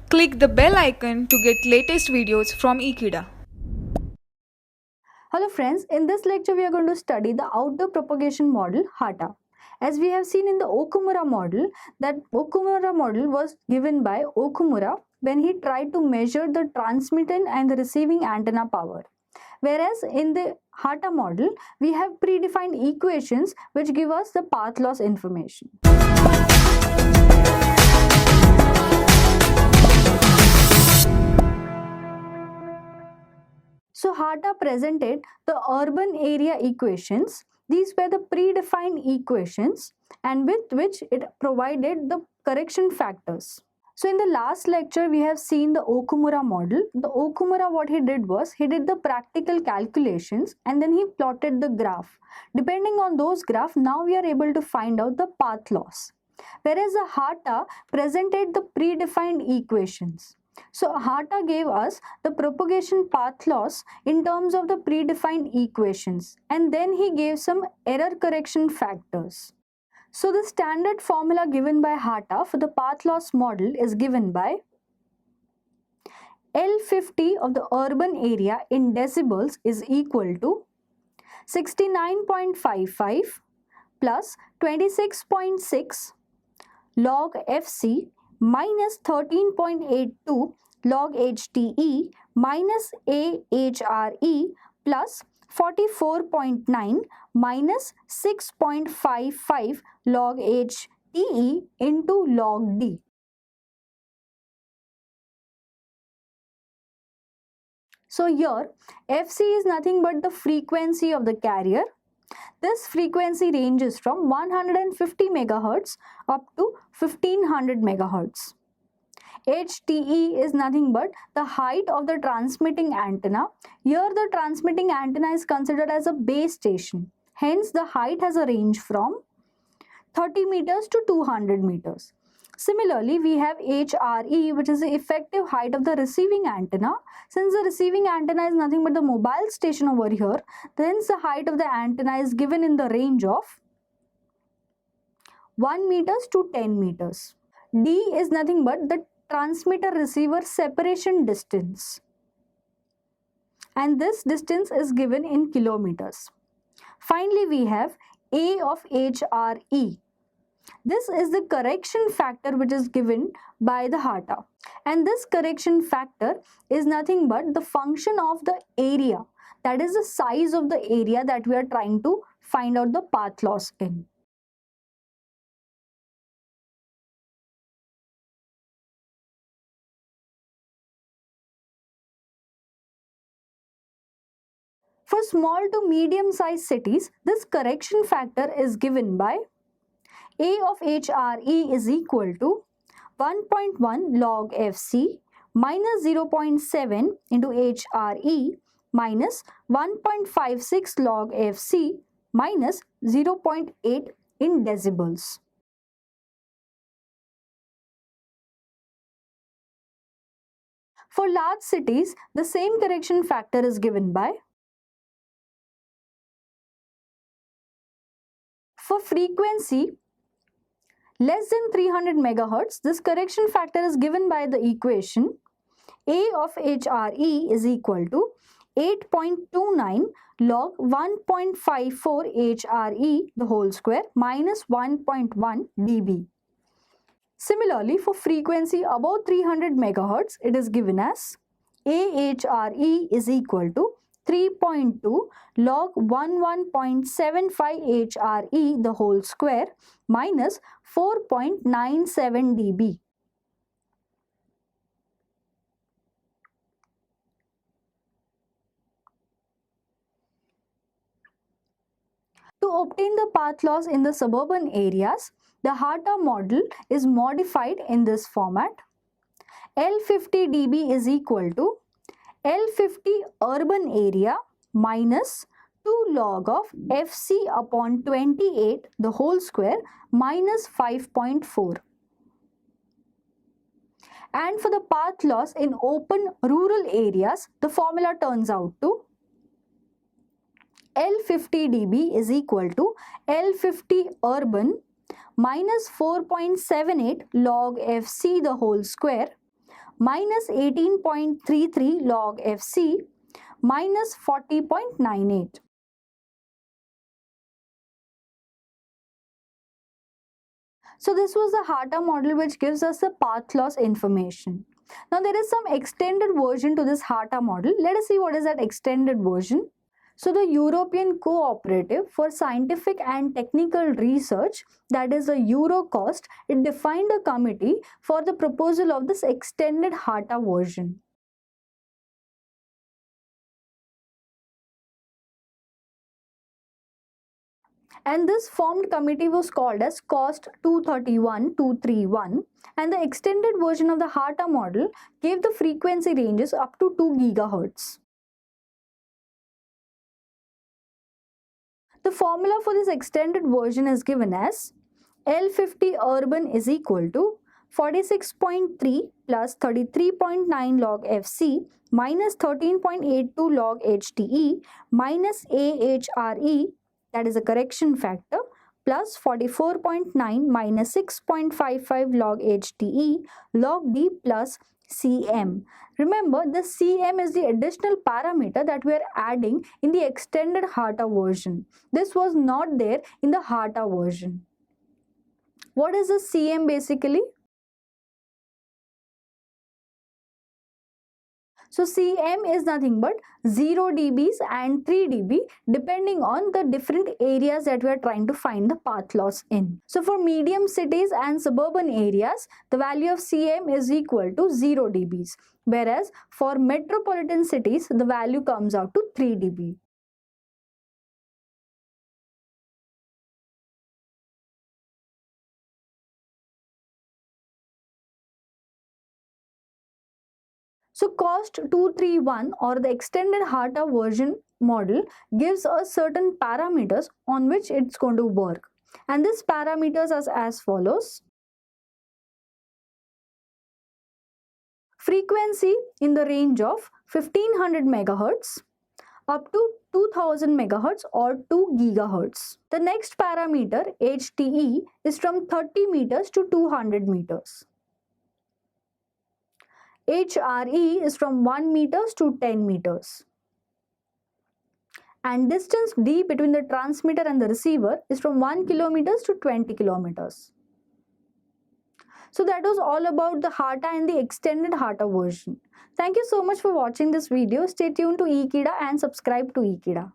Click the bell icon to get latest videos from Ekeeda. Hello friends, in this lecture we are going to study the outdoor propagation model HATA. As we have seen in the Okumura model, that Okumura model was given by Okumura when he tried to measure the transmitting and the receiving antenna power. Whereas in the HATA model, we have predefined equations which give us the path loss information. So HATA presented the urban area equations. These were the predefined equations and with which it provided the correction factors. So in the last lecture, we have seen the Okumura model. The Okumura, what he did was, he did the practical calculations and then he plotted the graph. Depending on those graphs, now we are able to find out the path loss. Whereas the HATA presented the predefined equations. So HATA gave us the propagation path loss in terms of the predefined equations and then he gave some error correction factors. So the standard formula given by HATA for the path loss model is given by L50 of the urban area in decibels is equal to 69.55 plus 26.6 log FC minus 13.82 log HTE minus AHRE plus 44.9 minus 6.55 log HTE into log D. So here FC is nothing but the frequency of the carrier. This frequency ranges from 150 MHz up to 1500 MHz. HTE is nothing but the height of the transmitting antenna. Here the transmitting antenna is considered as a base station. Hence the height has a range from 30 meters to 200 meters. Similarly, we have HRE, which is the effective height of the receiving antenna. Since the receiving antenna is nothing but the mobile station over here, hence the height of the antenna is given in the range of 1 meters to 10 meters. D is nothing but the transmitter receiver separation distance. And this distance is given in kilometers. Finally, we have A of HRE. This is the correction factor which is given by the HATA. And this correction factor is nothing but the function of the area. That is the size of the area that we are trying to find out the path loss in. For small to medium sized cities, this correction factor is given by A of HRE is equal to 1.1 log FC minus 0.7 into HRE minus 1.56 log FC minus 0.8 in decibels. For large cities, the same correction factor is given by for frequency less than 300 MHz, this correction factor is given by the equation A of HRE is equal to 8.29 log 1.54 HRE the whole square minus 1.1 dB. Similarly, for frequency above 300 MHz, it is given as AHRE is equal to 3.2 log 11.75 HRE the whole square minus 4.97 dB. To obtain the path loss in the suburban areas, the HATA model is modified in this format. L50 dB is equal to L50 urban area minus 2 log of FC upon 28 the whole square minus 5.4. And for the path loss in open rural areas, the formula turns out to L50 dB is equal to L50 urban minus 4.78 log FC the whole square minus 18.33 log FC minus 40.98. So this was the HARTA model which gives us the path loss information. Now there is some extended version to this HARTA model. Let us see what is that extended version. So the European Cooperative for Scientific and Technical Research, that is the EuroCOST, it defined a committee for the proposal of this extended HARTA version. And this formed committee was called as COST 231-231, and the extended version of the HARTA model gave the frequency ranges up to 2 GHz. The formula for this extended version is given as L50 urban is equal to 46.3 plus 33.9 log FC minus 13.82 log HTE minus AHRE, that is a correction factor, plus 44.9 minus 6.55 log HTE log D plus CM. Remember, the CM is the additional parameter that we are adding in the extended HARTA version. This was not there in the HARTA version. What is the CM basically? So CM is nothing but 0 dBs and 3 dB depending on the different areas that we are trying to find the path loss in. So for medium cities and suburban areas, the value of CM is equal to 0 dBs, whereas for metropolitan cities, the value comes out to 3 dB. So COST 231 or the extended HARTA version model gives us certain parameters on which it's going to work. And these parameters are as follows. Frequency in the range of 1500 MHz up to 2000 MHz or 2 GHz. The next parameter, HTE, is from 30 meters to 200 meters. HRE is from 1 meters to 10 meters. And distance D between the transmitter and the receiver is from 1 kilometers to 20 kilometers. So that was all about the HARTA and the extended HARTA version. Thank you so much for watching this video. Stay tuned to Ekeeda and subscribe to Ekeeda.